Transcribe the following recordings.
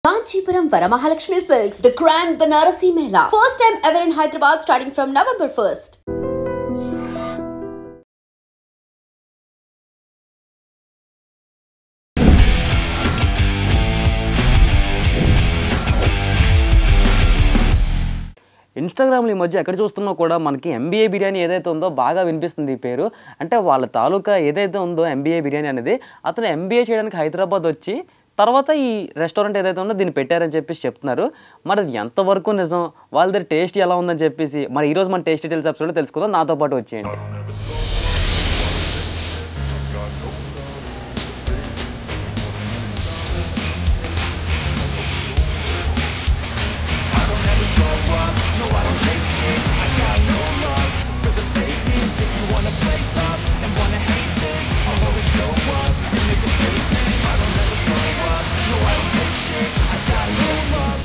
Kanchipuram Varamahalakshmi Silks, the Grand Banarasi Mela. First time ever in Hyderabad starting from November 1st. ఇన్‌స్టాగ్రామ్‌లో ఈ మధ్య ఎక్కడ చూస్తున్నా కూడా మనకి ఎంబీఏ బిర్యానీ ఏదైతే ఉందో బాగా వినిపిస్తుంది ఈ పేరు. అంటే వాళ్ళ తాలూకా ఏదైతే ఉందో ఎంబీఏ బిర్యానీ అనేది అతను ఎంబీఏ చేయడానికి హైదరాబాద్ వచ్చి తర్వాత ఈ రెస్టారెంట్ ఏదైతే ఉందో దీన్ని పెట్టారని చెప్పేసి చెప్తున్నారు. మరి అది ఎంతవరకు నిజం? వాళ్ళ దగ్గర టేస్ట్ ఎలా ఉందని చెప్పేసి మరి ఈరోజు మన టేస్ట్ డీటెయిల్స్ ఎపిసోడ్‌లో తెలుసుకుందాం. నాతో పాటు వచ్చేయండి.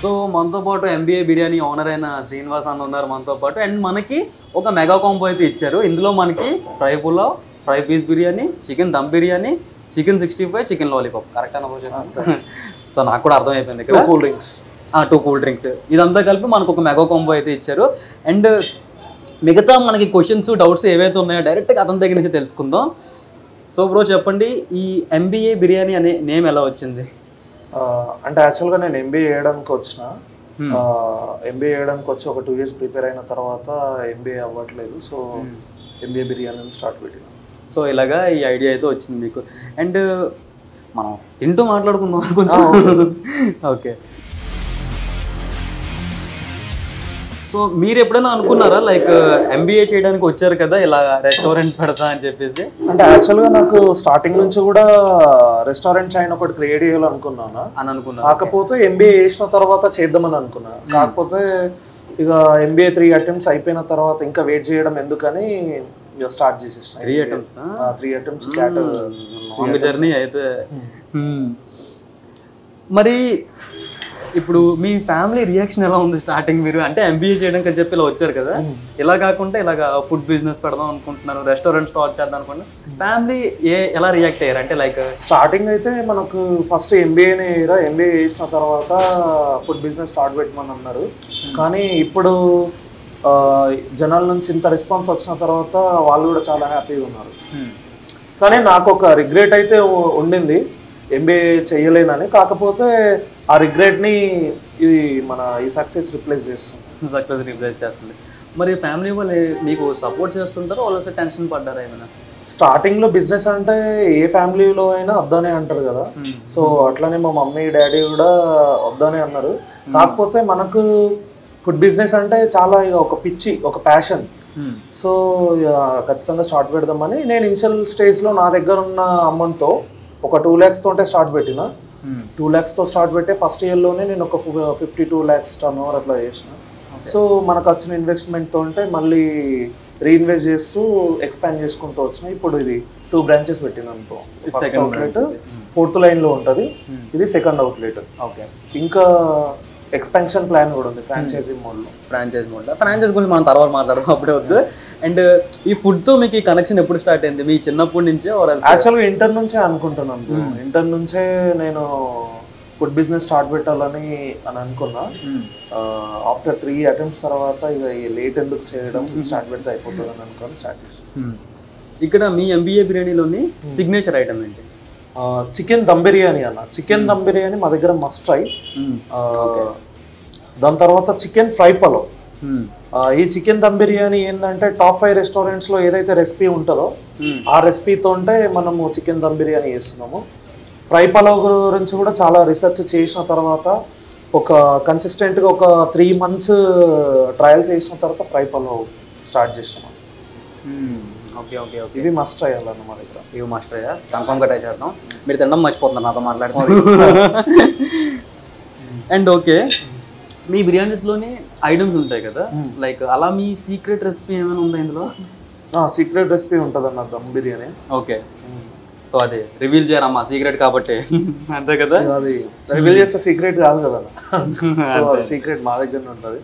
సో మనతో పాటు ఎంబీఏ బిర్యానీ ఓనర్ అయిన శ్రీనివాస్ అన్న ఉన్నారు మనతో పాటు. అండ్ మనకి ఒక మెగా కాంబో అయితే ఇచ్చారు. ఇందులో మనకి fry pulao, fry piece biryani, chicken dum biryani, chicken 65, chicken lollipop. Correct అన్న? సో నాకు కూడా అర్థమైపోయింది. ఇక్కడ 2 కూల్ డ్రింక్స్ ఇదంతా కలిపి మనకు ఒక మెగా కాంబో అయితే ఇచ్చారు. అండ్ మిగతా మనకి క్వశ్చన్స్ డౌట్స్ ఏవైతే ఉన్నాయో డైరెక్ట్గా అతని దగ్గర నుంచి తెలుసుకుందాం. సో బ్రో చెప్పండి, ఈ ఎంబీఏ బిర్యానీ అనే నేమ్ ఎలా వచ్చింది? అంటే యాక్చువల్గా నేను ఎంబీఏ చేయడానికి వచ్చిన ఎంబీఏ చేయడానికి వచ్చి ఒక 2 years ప్రిపేర్ అయిన తర్వాత ఎంబీఏ అవ్వట్లేదు. సో ఎంబీఏ బిర్యానీ స్టార్ట్ పెట్టిన. సో ఇలాగా ఈ ఐడియా అయితే వచ్చింది మీకు. అండ్ మనం తింటూ మాట్లాడుకుందాం కొంచెం. ఓకే, సో మీరు ఎప్పుడైనా అనుకున్నారా లైక్ ఎంబీఏ చేయడానికి వచ్చారు కదా ఇలా రెస్టారెంట్ పెడతా అని చెప్పేసి? అంటే యాక్చువల్గా నాకు స్టార్టింగ్ నుంచి కూడా రెస్టారెంట్ చైన్ ఒకటి క్రియేట్ చేయాలనుకున్నాను అని అనుకున్నాను. కాకపోతే ఎంబీఏ చేసిన తర్వాత చేద్దామని అనుకున్నాను. కాకపోతే ఇక ఎంబీఏ 3 attempts అయిపోయిన తర్వాత ఇంకా వెయిట్ చేయడం ఎందుకని ఇక స్టార్ట్ చేసేసిన. 3 attempts లాంగ్ జర్నీ అయితే. మరి ఇప్పుడు మీ ఫ్యామిలీ రియాక్షన్ ఎలా ఉంది స్టార్టింగ్? మీరు అంటే ఎంబీఏ చేయడానికి అని చెప్పి ఇలా వచ్చారు కదా, ఇలా కాకుండా ఇలాగా ఫుడ్ బిజినెస్ పెడదాం అనుకుంటున్నారు, రెస్టారెంట్ స్టార్ట్ చేద్దాం అనుకుంటున్నారు, ఫ్యామిలీ ఎలా రియాక్ట్ అయ్యారు? అంటే లైక్ స్టార్టింగ్ అయితే మనకు ఫస్ట్ ఎంబీఏనే ఎంబీఏ చేసిన తర్వాత ఫుడ్ బిజినెస్ స్టార్ట్ పెట్టమని అన్నారు. కానీ ఇప్పుడు జనాల నుంచి ఇంత రెస్పాన్స్ వచ్చిన తర్వాత వాళ్ళు కూడా చాలా హ్యాపీగా ఉన్నారు. కానీ నాకు ఒక రిగ్రెట్ అయితే ఉండింది ఎంబీఏ చెయ్యలేనని. కాకపోతే ఆ రిగ్రెట్ని ఇది మన ఈ సక్సెస్ రిప్లేస్ చేస్తుంది. మరి ఫ్యామిలీ వాళ్ళు మీకు సపోర్ట్ చేస్తుంటారు, వాళ్ళు టెన్షన్ పడ్డారా ఏమైనా? స్టార్టింగ్లో బిజినెస్ అంటే ఏ ఫ్యామిలీలో అయినా వద్దనే అంటారు కదా. సో అట్లనే మా మమ్మీ డాడీ కూడా వద్దనే అన్నారు. కాకపోతే మనకు ఫుడ్ బిజినెస్ అంటే చాలా ఇక ఒక పిచ్చి, ఒక ప్యాషన్. సో ఖచ్చితంగా స్టార్ట్ పెడదామని నేను ఇనిషియల్ స్టేజ్లో నా దగ్గర ఉన్న అమౌంట్తో ఒక 2 lakhs తోటే స్టార్ట్ పెట్టిన. 2 lakhsతో స్టార్ట్ పెట్టే ఫస్ట్ ఇయర్లోనే నేను ఒక 52 lakhs టర్నోవర్ అట్లా చేసిన. సో మనకు వచ్చిన ఇన్వెస్ట్మెంట్తో ఉంటే మళ్ళీ రీఇన్వెస్ట్ చేస్తూ ఎక్స్పాండ్ చేసుకుంటూ వచ్చిన. ఇప్పుడు ఇది 2 branches పెట్టిన అనుకో. ఫస్ట్ అవుట్లెట్ 4th line ఉంటుంది, ఇది సెకండ్ అవుట్లెట్. ఓకే, ఇంకా ఎక్స్పాన్షన్ ప్లాన్ కూడా ఉంది ఫ్రాంచైజీ మోడ్లో. ఫ్రాంచైజ్ గురించి మనం తర్వాత మాట్లాడదాం, అప్పుడే వద్దు. అండ్ ఈ ఫుడ్తో మీకు ఈ కనెక్షన్ ఎప్పుడు స్టార్ట్ అయింది? మీ చిన్నప్పటి నుంచే? యాక్చువల్గా ఇంటర్ నుంచే అనుకుంటున్నాను. ఇంటర్ నుంచే నేను ఫుడ్ బిజినెస్ స్టార్ట్ పెట్టాలని అనుకున్నా. ఆఫ్టర్ 3 attempts తర్వాత ఇక లేట్ ఎందుకు చేయడం, స్టార్ట్ పెడితే అయిపోతుంది అని అనుకుని స్టార్ట్ చేసాను. ఇక్కడ మీ ఎంబీఏ బిర్యానీలోని సిగ్నేచర్ ఐటమ్ ఏంటి? చికెన్ దమ్ బిర్యానీ అన్న. చికెన్ దమ్ బిర్యానీ మా దగ్గర మస్ట్ ట్రై. దాని తర్వాత చికెన్ ఫ్రై పలావ్. ఈ చికెన్ దమ్ బిర్యానీ ఏంటంటే టాప్ 5 రెస్టారెంట్స్లో ఏదైతే రెసిపీ ఉంటుందో ఆ రెసిపీతో ఉంటే మనము చికెన్ దమ్ బిర్యానీ చేస్తున్నాము. ఫ్రై పలావ్ గురించి కూడా చాలా రీసెర్చ్ చేసిన తర్వాత ఒక కన్సిస్టెంట్గా ఒక 3 months ట్రయల్స్ చేసిన తర్వాత ఫ్రై పలావ్ స్టార్ట్ చేసినాము. ఓకే ఓకే ఓకే, ఇవి మస్ట్ ట్రై అన్న మా దగ్గర. ఇవి మస్ట్ ట్రై, కన్ఫర్మ్గా ట్రై చేద్దాం. మీరు తినడం మర్చిపోతున్నారు నాతో మాట్లాడుతున్నారు. అండ్ ఓకే, మీ బిర్యానీస్లోని ఐటమ్స్ ఉంటాయి కదా, లైక్ అలా మీ సీక్రెట్ రెసిపీ ఏమైనా ఉందా ఇందులో? సీక్రెట్ రెసిపీ ఉంటుంది అన్న దమ్ బిర్యానీ. ఓకే, సో అది రివీల్ చేయరమ్మా, సీక్రెట్ కాబట్టి అంతే కదా. అది రివీల్ చేస్తే సీక్రెట్ కాదు కదా, సో సీక్రెట్ మా దగ్గరనే ఉంటుంది.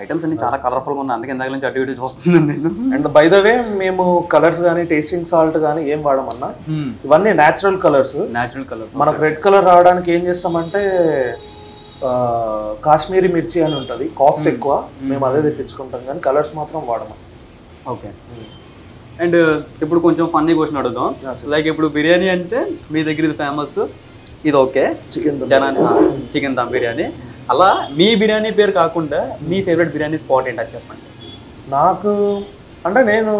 ఐటమ్స్ అన్ని చాలా కలర్ఫుల్గా ఉన్నాయి, అందుకే ఇందాక నుంచి అటు ఇటు చూస్తున్నాను నేను. అండ్ బై ద వే మేము కలర్స్ కానీ టేస్టింగ్ సాల్ట్ కానీ ఏం వాడమన్నా, ఇవన్నీ న్యాచురల్ కలర్స్. Natural colours. మనకు రెడ్ కలర్ రావడానికి ఏం చేస్తామంటే కాశ్మీరీ మిర్చి అని ఉంటుంది, కాస్ట్ ఎక్కువ, మేము అదే తెప్పించుకుంటాం కానీ కలర్స్ మాత్రం వాడము. ఓకే. అండ్ ఇప్పుడు కొంచెం ఫన్నీ క్వశ్చన్ అడుగుదాం. లైక్ ఇప్పుడు బిర్యానీ అంటే మీ దగ్గర ఇది ఫేమస్, ఇది ఓకే, చికెన్ దమ్ బిర్యానీ. అలా మీ బిర్యానీ పేరు కాకుండా మీ ఫేవరెట్ బిర్యానీ స్పాట్ ఏంటి అది చెప్పండి. నాకు అంటే నేను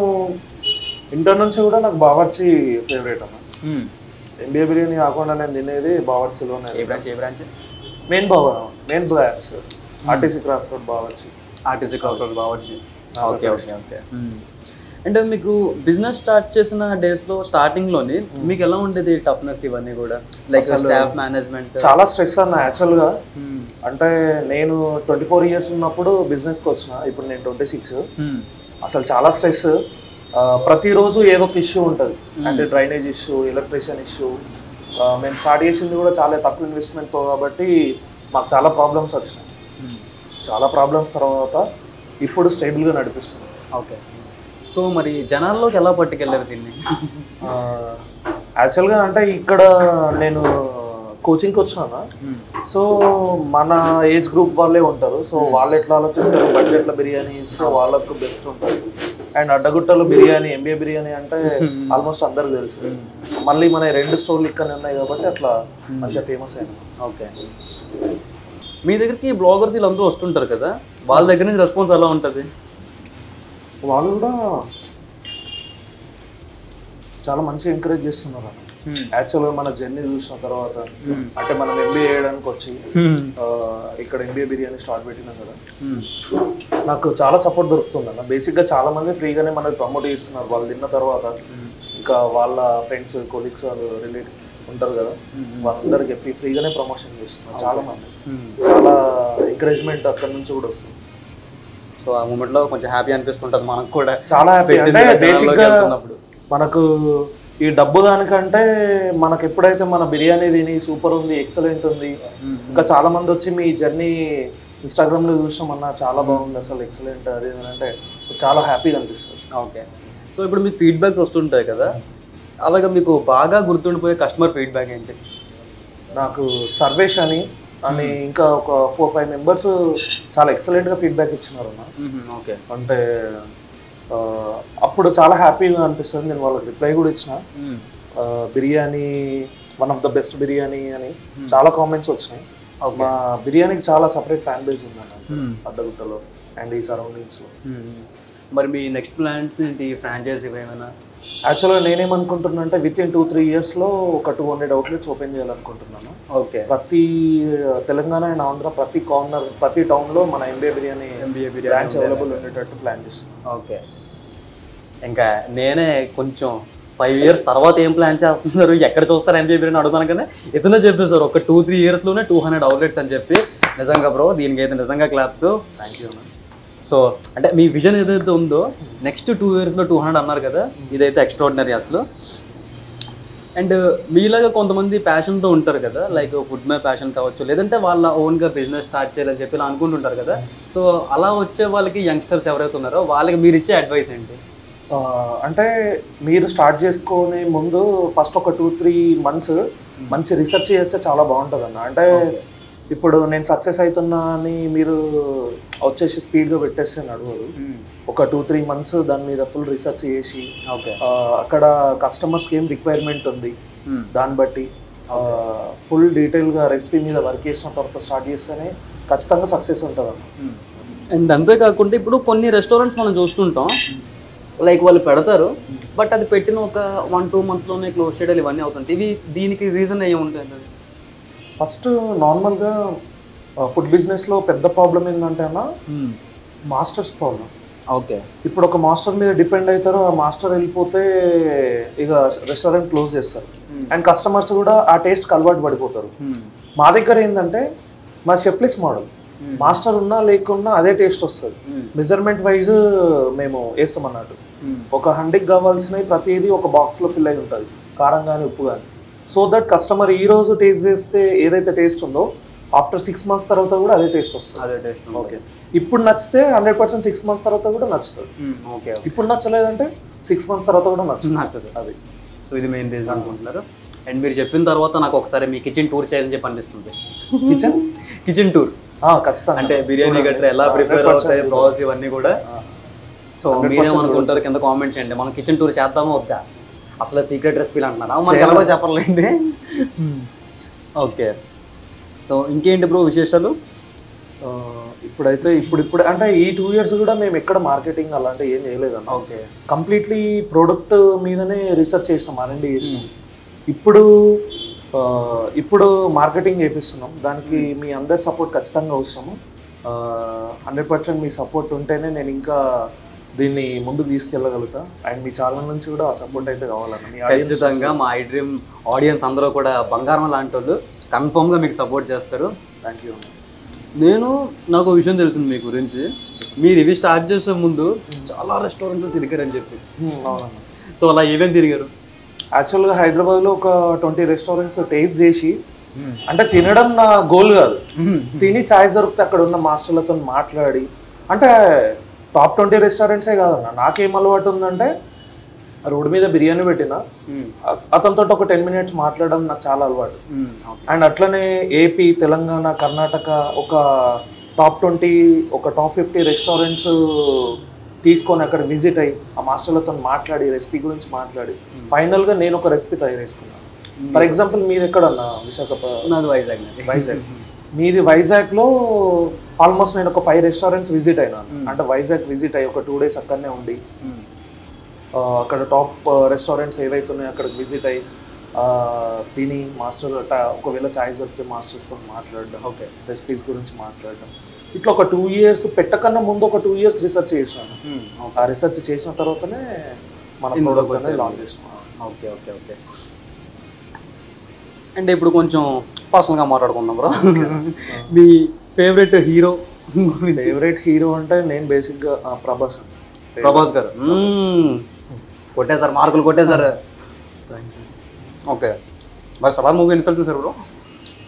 ఇంటర్ నుంచి కూడా నాకు బావర్చి ఫేవరెట్ అన్న. ఎంబీఏ బిర్యానీ కాకుండా నేను తినేది బావర్చిలోనే. ఏ branch? Main branch RTC cross road Bawarchi. Okay okay okay. అంటే మీకు బిజినెస్ స్టార్ట్ చేసిన డేస్లో స్టార్టింగ్లోని మీకు ఎలా ఉండేది టఫ్నెస్ ఇవన్నీ కూడా, లైక్ స్టాఫ్ మేనేజ్మెంట్? చాలా స్ట్రెస్ అన్న యాక్చువల్గా. అంటే నేను 24 ఇయర్స్ ఉన్నప్పుడు బిజినెస్కి వచ్చిన, ఇప్పుడు నేను 26. అసలు చాలా స్ట్రెస్. ప్రతిరోజు ఏదో ఒక ఇష్యూ ఉంటుంది, అంటే డ్రైనేజ్ ఇష్యూ, ఎలక్ట్రీషియన్ ఇష్యూ. మేము స్టార్ట్ చేసింది కూడా చాలా తక్కువ ఇన్వెస్ట్మెంట్తో కాబట్టి మాకు చాలా ప్రాబ్లమ్స్ వచ్చినాయి. చాలా ప్రాబ్లమ్స్ తర్వాత ఇప్పుడు స్టేబుల్గా నడిపిస్తుంది. ఓకే. సో మరి జనాల్లోకి ఎలా పట్టుకెళ్ళారు దీన్ని? యాక్చువల్గా అంటే ఇక్కడ నేను కోచింగ్కి వచ్చినా, సో మన ఏజ్ గ్రూప్ వాళ్ళే ఉంటారు. సో వాళ్ళు ఎట్లా ఆలోచిస్తారు, బడ్జెట్లో బిర్యానీ ఇస్తే వాళ్ళకు బెస్ట్ ఉంటుంది. అండ్ అడ్డగుట్టలో బిర్యానీ, ఎంబీఏ బిర్యానీ అంటే ఆల్మోస్ట్ అందరికి తెలుసు. మళ్ళీ మన 2 స్టోర్లు ఇక్కడ ఉన్నాయి కాబట్టి అట్లా మంచిగా ఫేమస్ అయింది. ఓకే. మీ దగ్గరికి బ్లాగర్స్ వీళ్ళందరూ వస్తుంటారు కదా, వాళ్ళ దగ్గర నుంచి రెస్పాన్స్ ఎలా ఉంటుంది? వాళ్ళు కూడా చాలా మంచిగా ఎంకరేజ్ చేస్తున్నారు. యాక్చువల్గా మన జర్నీ చూసిన తర్వాత, అంటే మనం ఎంబీఏ చేయడానికి వచ్చి ఇక్కడ ఎంబీఏ బిర్యానీ స్టార్ట్ పెట్టినాం కదా, నాకు చాలా సపోర్ట్ దొరుకుతుంది అన్న. బేసిక్గా చాలా మంది ఫ్రీగానే మనకి ప్రమోట్ చేస్తున్నారు. వాళ్ళు తిన్న తర్వాత ఇంకా వాళ్ళ ఫ్రెండ్స్, కొలీగ్స్, రిలేటివ్ ఉంటారు కదా, వాళ్ళందరికి చెప్పి ఫ్రీగానే ప్రమోషన్ చేస్తున్నారు చాలా మంది. చాలా ఎంకరేజ్మెంట్ అక్కడ నుంచి కూడా వస్తుంది. సో ఆ మూమెంట్లో కొంచెం హ్యాపీ అనిపిస్తుంటుంది మనకు కూడా. చాలా హ్యాపీ. అంటే బేసిక్గా మనకు ఈ డబ్బు దానికంటే మనకు ఎప్పుడైతే మన బిర్యానీ తిని సూపర్ ఉంది, ఎక్సలెంట్ ఉంది, ఇంకా చాలా మంది వచ్చి మీ జర్నీ ఇన్స్టాగ్రామ్లో చూసామన్నా చాలా బాగుంది, అసలు ఎక్సలెంట్ అది అంటే చాలా హ్యాపీగా అనిపిస్తుంది. ఓకే. సో ఇప్పుడు మీకు ఫీడ్బ్యాక్స్ వస్తుంటాయి కదా, అలాగే మీకు బాగా గుర్తుండిపోయే కస్టమర్ ఫీడ్బ్యాక్ ఏంటి? నాకు సర్వేష్ అని ఇంకా ఒక 4-5 మెంబర్స్ చాలా ఎక్సలెంట్గా ఫీడ్బ్యాక్ ఇచ్చినారు అన్న. ఓకే. అంటే అప్పుడు చాలా హ్యాపీగా అనిపిస్తుంది. నేను వాళ్ళకి రిప్లై కూడా ఇచ్చిన, biryani one of the best biryani అని చాలా కామెంట్స్ వచ్చినాయి. మా బిర్యానీకి చాలా సపరేట్ ఫ్యాన్ బేస్ ఉందన్న అడ్డగుట్టలో అండ్ ఈ సరౌండింగ్స్లో. మరి మీ నెక్స్ట్ ప్లాన్స్ ఏంటి, ఫ్రాంచైజీ ఏమైనా? యాక్చువల్గా నేనేమనుకుంటున్నా అంటే వితిన్ 2-3 ఇయర్స్లో ఒక 200 అవుట్లెట్స్ ఓపెన్ చేయాలనుకుంటున్నాను. ఓకే. ప్రతి తెలంగాణ అండ్ ఆంధ్ర ప్రతి కార్నర్, ప్రతి టౌన్లో మన ఎంబీఏ బిర్యానీ బ్రాంచ్ అవైలబుల్ ఉండేటట్టు ప్లాన్ చేస్తున్నాను. ఓకే. ఇంకా నేనే కొంచెం 5 ఇయర్స్ తర్వాత ఏం ప్లాన్ చేస్తున్నారు, ఎక్కడ చూస్తారు ఎంబీఏ బిర్యానీ అడుగుతాను కానీ ఇతనే చెప్పేశారు ఒక 2-3 ఇయర్స్లోనే 200 అవుట్లెట్స్ అని చెప్పి. నిజంగా బ్రో, దీనికైతే నిజంగా క్లాప్స్. Thank you. సో అంటే మీ విజన్ ఏదైతే ఉందో నెక్స్ట్ 2 ఇయర్స్లో 200 అన్నారు కదా, ఇదైతే ఎక్స్ట్రాడినరీ అసలు. అండ్ మీలాగా కొంతమంది ప్యాషన్తో ఉంటారు కదా, లైక్ ఫుడ్ మీద ప్యాషన్ కావచ్చు, లేదంటే వాళ్ళ ఓన్గా బిజినెస్ స్టార్ట్ చేయాలని చెప్పి అనుకుంటుంటారు కదా. సో అలా వచ్చే వాళ్ళకి యంగ్స్టర్స్ ఎవరైతే ఉన్నారో వాళ్ళకి మీరు ఇచ్చే అడ్వైస్ ఏంటి? అంటే మీరు స్టార్ట్ చేసుకునే ముందు ఫస్ట్ ఒక 2-3 మంత్స్ మంచి రీసెర్చ్ చేస్తే చాలా బాగుంటుంది అన్న. అంటే ఇప్పుడు నేను సక్సెస్ అవుతున్నా అని మీరు వచ్చేసి స్పీడ్గా పెట్టేస్తే నడవదు. ఒక 2-3 మంత్స్ దాని మీద ఫుల్ రీసెర్చ్ చేసి, అక్కడ కస్టమర్స్కి ఏం రిక్వైర్మెంట్ ఉంది దాన్ని బట్టి ఫుల్ డీటెయిల్గా రెసిపీ మీద వర్క్ చేసిన తర్వాత స్టార్ట్ చేస్తేనే ఖచ్చితంగా సక్సెస్ ఉంటుంది అన్న. అండ్ అంతేకాకుండా ఇప్పుడు కొన్ని రెస్టారెంట్స్ మనం చూస్తుంటాం, లైక్ వాళ్ళు పెడతారు బట్ అది పెట్టిన ఒక 1-2 మంత్స్లోనే క్లోజ్ చేయడాలు ఇవన్నీ అవుతుంటాయి. దీనికి రీజన్ ఏముంటుంది? ఫస్ట్ నార్మల్గా ఫుడ్ బిజినెస్లో పెద్ద ప్రాబ్లం ఏంటంటే అన్న మాస్టర్స్ ప్రాబ్లం. ఓకే. ఇప్పుడు ఒక మాస్టర్ మీద డిపెండ్ అవుతారు, ఆ మాస్టర్ వెళ్ళిపోతే ఇక రెస్టారెంట్ క్లోజ్ చేస్తారు అండ్ కస్టమర్స్ కూడా ఆ టేస్ట్కి అలవాటు పడిపోతారు. మా దగ్గర ఏంటంటే మా షెఫ్లెస్ మోడల్, మాస్టర్ ఉన్నా లేకున్నా అదే టేస్ట్ వస్తుంది. మెజర్మెంట్ వైజ్ మేము వేస్తాం అన్నట్టు. ఒక 100కి కావాల్సినవి ప్రతిదీ ఒక బాక్స్లో ఫిల్ అయి ఉంటుంది, కారం కానీ ఉప్పు కానీ. సో దట్ కస్టమర్ ఈ రోజు టేస్ట్ చేస్తే ఏదైతే టేస్ట్ ఉందో ఆఫ్టర్ 6 మంత్స్ తర్వాత కూడా అదే టేస్ట్ వస్తుంది. అదే టేస్ట్. ఓకే. ఇప్పుడు నచ్చితే 100% 6 మంత్స్ తర్వాత కూడా నచ్చుతుంది. ఓకే. ఇప్పుడు నచ్చలేదంటే 6 మంత్స్ తర్వాత కూడా నచ్చదు. అది. సో ఇది మెయిన్ రీజన్ అనుకుంటున్నారు. అండ్ మీరు చెప్పిన తర్వాత నాకు ఒకసారి మీ కిచెన్ టూర్ చేయాలని చెప్పి అనిపిస్తుంది. కిచెన్ కిచెన్ టూర్ ఖచ్చితంగా అంటే బిర్యానీ గట్రా ఎలా ప్రిపేర్ అవుతాయి ప్రాసెస్ ఇవన్నీ కూడా. సో మీరేమనుకుంటారు కింద కామెంట్ చేయండి. మనం కిచెన్ టూర్ చేద్దామో వద్దా, అసలు సీక్రెట్ రెసిపీలు అంటున్నారా, మనకి ఎలాగో చెప్పలేండి. ఓకే, సో ఇంకేంటి బ్రో విశేషాలు? ఇప్పుడైతే ఇప్పుడు అంటే ఈ 2 years కూడా మేము ఎక్కడ మార్కెటింగ్ అలాంటి ఏం చేయలేదన్న. ఓకే, కంప్లీట్లీ ప్రోడక్ట్ మీదనే రీసెర్చ్ చేసినాం, R&D చేసినాం. ఇప్పుడు మార్కెటింగ్ చేపిస్తున్నాం. దానికి మీ అందరి సపోర్ట్ ఖచ్చితంగా అవసరము. 100% మీ సపోర్ట్ ఉంటేనే నేను ఇంకా దీన్ని ముందుకు తీసుకెళ్ళగలుగుతా. అండ్ మీ ఛానల్ నుంచి కూడా ఆ సపోర్ట్ అయితే కావాలన్న. మీ ఖచ్చితంగా మా iDream ఆడియన్స్ అందరూ కూడా బంగారం లాంటి వాళ్ళు, కన్ఫర్మ్గా మీకు సపోర్ట్ చేస్తారు. Thank you. నాకు విషయం తెలిసింది మీ గురించి. మీరు ఇవి స్టార్ట్ చేసే ముందు చాలా రెస్టారెంట్లు తిరిగారని చెప్పి. అవునన్నా. సో అలా ఏమేమి తిరిగారు? యాక్చువల్గా హైదరాబాద్లో ఒక 20 రెస్టారెంట్స్ టేస్ట్ చేసి, అంటే తినడం నా గోల్ కాదు, తిని ఛాయిస్ దొరికితే అక్కడ ఉన్న మాస్టర్లతో మాట్లాడి, అంటే టాప్ 20 రెస్టారెంట్సే కాదన్న. నాకేం అలవాటు ఉందంటే రోడ్డు మీద బిర్యానీ పెట్టిన అతనితో ఒక 10 minutes మాట్లాడడం నాకు చాలా అలవాటు. అండ్ అట్లనే ఏపీ, తెలంగాణ, కర్ణాటక ఒక టాప్ 20 ఒక టాప్ 50 రెస్టారెంట్స్ తీసుకొని అక్కడ విజిట్ అయ్యి ఆ మాస్టర్లతో మాట్లాడి రెసిపీ గురించి మాట్లాడి ఫైనల్గా నేను ఒక రెసిపీ తయారు చేసుకున్నాను. ఫర్ ఎగ్జాంపుల్ మీది ఎక్కడన్నా? విశాఖపట్నం. వైజాగ్. మీది వైజాగ్లో ఆల్మోస్ట్ నేను ఒక 5 restaurants విజిట్ అయినాను. అంటే వైజాగ్ విజిట్ అయ్యి ఒక 2 days అక్కడనే ఉండి అక్కడ టాప్ రెస్టారెంట్స్ ఏవైతే ఉన్నాయో అక్కడికి విజిట్ అయ్యి తిని మాస్టర్ ఒకవేళ ఛాయిస్ దొరికితే మాస్టర్స్తో మాట్లాడడం, ఓకే రెసిపీస్ గురించి మాట్లాడడం. ఇట్లా ఒక 2 years పెట్టకన్నా ముందు ఒక 2 years రీసెర్చ్ చేసాను. ఆ రీసెర్చ్ చేసిన తర్వాతనే మన ప్రోడక్ట్ అనేది లాంచ్ చేసినాం. Okay okay okay. అంటే ఇప్పుడు కొంచెం పర్సనల్గా మాట్లాడుకుందాం బ్రో. మీ ఫేవరెట్ హీరో? ఫేవరెట్ హీరో అంటే నేను బేసిక్గా ప్రభాస్ గారు. కొట్టేశారు, మార్కులు కొట్టేశారు. ఓకే, మరి సలార్ మూవీ ఎన్నిసార్లు చూసారు బ్రో?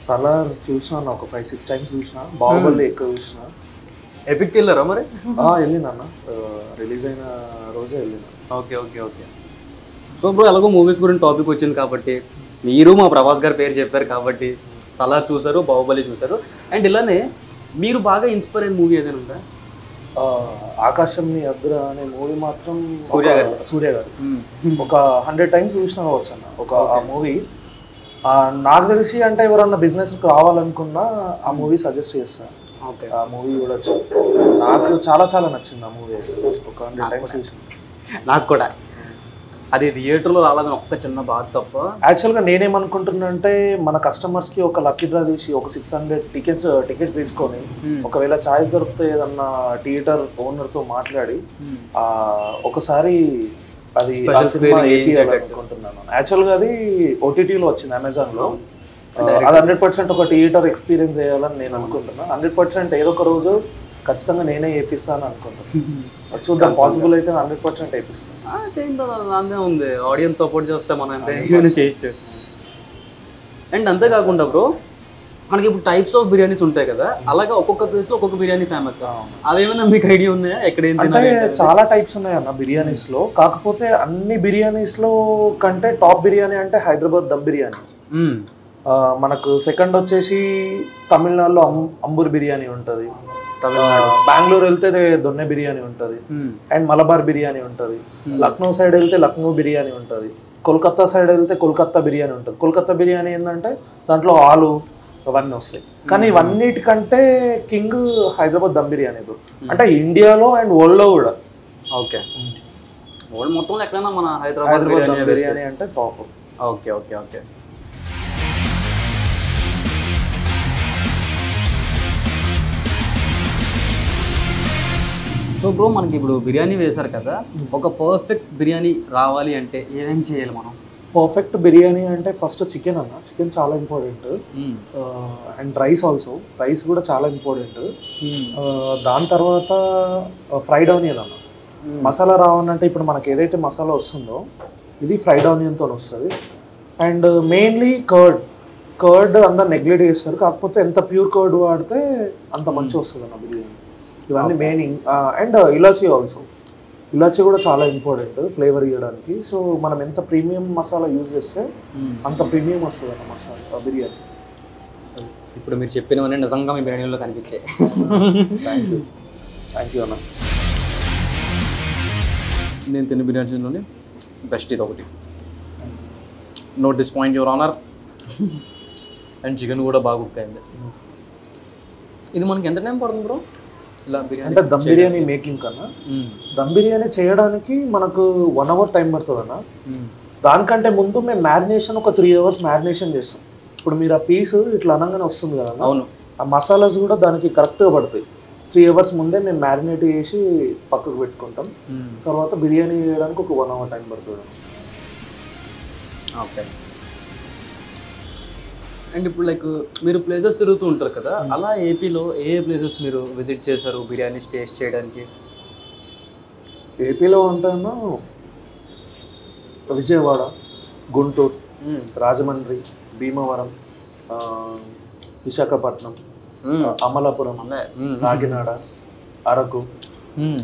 సలార్ చూసినా ఒక 5-6 times చూసిన. బాహుబలి ఎక్కువ చూసిన. ఎపిక్కి వెళ్ళారా మరి? వెళ్ళినా, రిలీజ్ అయిన రోజే వెళ్ళినా. Okay okay okay. So bro ఎలాగో మూవీస్ గురించి టాపిక్ వచ్చింది కాబట్టి, మీరు మా ప్రభాస్ గారి పేరు చెప్పారు కాబట్టి సలార్ చూసారు, బాహుబలి చూసారు. అండ్ ఇలానే మీరు బాగా ఇన్స్పైర్ అయిన మూవీ ఏదైనా ఉందా? ఆకాశం నీ అద్దురా అనే మూవీ మాత్రం సూర్య గారు ఒక 100 times చూసినా కావచ్చు అన్న. ఆ మూవీ నాకు తెలిసి అంటే ఎవరన్నా బిజినెస్కి రావాలనుకున్నా ఆ మూవీ సజెస్ట్ చేస్తాను. ఓకే, ఆ మూవీ చూడొచ్చు. నాకు చాలా చాలా నచ్చింది ఆ మూవీ. ఒక 100 times చూసాను. నాకు కూడా. అది థియేటర్లో రాలేదని ఒక్క చిన్న బాధ తప్ప. యాక్చువల్గా నేనేమనుకుంటున్నా అంటే మన కస్టమర్స్కి ఒక లక్కీ డ్రా తీసి ఒక 600 టికెట్స్ తీసుకొని ఒకవేళ ఛాయిస్ దొరికితే ఏదన్నా థియేటర్ ఓనర్తో మాట్లాడి ఒకసారి అది అనుకుంటున్నాను. యాక్చువల్గా అది OTTలో వచ్చింది, అమెజాన్లో. అది 100% ఒక థియేటర్ ఎక్స్పీరియన్స్ చేయాలని నేను అనుకుంటున్నాను. 100% ఏదో ఒక రోజు ఖచ్చితంగా నేనే వేపిస్తాను అనుకుంటాను. చూద్దాం, పాసిబుల్ అయితే 100% వేపిస్తాను. చేయండి, దాన్నే ఉంది. ఆడియన్స్ సపోర్ట్ చేస్తే మనం అంటే ఏమైనా చేయొచ్చు. అండ్ అంతేకాకుండా బ్రో మనకి ఇప్పుడు టైప్స్ ఆఫ్ బిర్యానీస్ ఉంటాయి కదా, అలాగే ఒక్కొక్క ప్లేస్లో ఒక్కొక్క బిర్యానీ ఫేమస్. అవేమైనా మీకు ఐడియా ఉన్నాయా? ఎక్కడ అంటే చాలా టైప్స్ ఉన్నాయన్న బిర్యానీస్లో. కాకపోతే అన్ని బిర్యానీస్లో కంటే టాప్ బిర్యానీ అంటే హైదరాబాద్ దమ్ బిర్యానీ. మనకు సెకండ్ వచ్చేసి తమిళనాడులో అంబూర్ బిర్యానీ ఉంటుంది. బెంగళూరు వెళ్తే దొన్నె బిర్యానీ ఉంటుంది. అండ్ మలబార్ బిర్యానీ ఉంటుంది. లక్నో సైడ్ వెళ్తే లక్నో బిర్యానీ ఉంటుంది. కోల్కతా సైడ్ వెళ్తే కోల్కతా బిర్యానీ ఉంటుంది. కోల్కతా బిర్యానీ ఏంటంటే దాంట్లో ఆలు అవన్నీ వస్తాయి. కానీ ఇవన్నిటికంటే కింగ్ హైదరాబాద్ దమ్ బిర్యానీ. అంటే ఇండియాలో అండ్ వరల్డ్లో కూడా. ఓకే, వరల్డ్ మొత్తంలో ఎక్కడైనా మన హైదరాబాద్ దమ్ బిర్యానీ అంటే top. Okay okay okay. So bro మనకి ఇప్పుడు బిర్యానీ వేశారు కదా, ఒక పర్ఫెక్ట్ బిర్యానీ రావాలి అంటే ఏమేం చేయాలి మనం? పర్ఫెక్ట్ బిర్యానీ అంటే ఫస్ట్ చికెన్ అన్న. చికెన్ చాలా important. And rice also, rice కూడా చాలా ఇంపార్టెంట్. దాని తర్వాత ఫ్రైడ్ ఆనియన్ అన్న. మసాలా రావాలంటే ఇప్పుడు మనకి ఏదైతే మసాలా వస్తుందో ఇది ఫ్రైడ్ ఆనియన్తో వస్తుంది. అండ్ మెయిన్లీ కర్డ్ అందరు నెగ్లెక్ట్ చేస్తారు. కాకపోతే ఎంత ప్యూర్ కర్డ్ వాడితే అంత మంచిగా వస్తుంది అన్న బిర్యానీ. ఇవన్నీ మెయిన్. అండ్ ఇలాచీ ఆల్సో, ఇలాచీ కూడా చాలా ఇంపార్టెంట్ ఫ్లేవర్ ఇవ్వడానికి. సో మనం ఎంత ప్రీమియం మసాలా యూజ్ చేస్తే అంత ప్రీమియం వస్తుంది అన్న మసాలా బిర్యానీ. ఇప్పుడు మీరు చెప్పినవన్నీ నిజంగా మీ బిర్యానీలో కనిపించాయి. థ్యాంక్ యూ అన్న. నేను తిన్న బిర్యానీలోనే బెస్ట్ ఇది ఒకటి. No disappoint your honour. And chicken కూడా బాగా కుక్ అయింది. ఇది మనకి ఎంత టైం పడుతుంది బ్రో ఇలా బిర్యానీ? అంటే దమ్ బిర్యానీ మేకింగ్ కన్నా దమ్ బిర్యానీ చేయడానికి మనకు 1 hour టైం పడుతుంది అన్న. దానికంటే ముందు మేము మ్యారినేషన్ ఒక 3 hours మ్యారినేషన్ చేస్తాం. ఇప్పుడు మీరు ఆ పీస్ ఇట్లా అనగానే వస్తుంది కదా. అవును. ఆ మసాలాస్ కూడా దానికి కరెక్ట్గా పడతాయి. 3 hours ముందే మేము మ్యారినేట్ చేసి పక్కకు పెట్టుకుంటాం. తర్వాత బిర్యానీ చేయడానికి ఒక 1 hour టైం పడుతుంది. ఓకే. అండ్ ఇప్పుడు లైక్ మీరు ప్లేసెస్ తిరుగుతూ ఉంటారు కదా, అలా ఏపీలో ఏ ప్లేసెస్ మీరు విజిట్ చేశారు బిర్యానీ టేస్ట్ చేయడానికి? ఏపీలో ఉంటాను విజయవాడ, గుంటూరు, రాజమండ్రి, భీమవరం, విశాఖపట్నం, అమలాపురం, కాకినాడ, అరకు,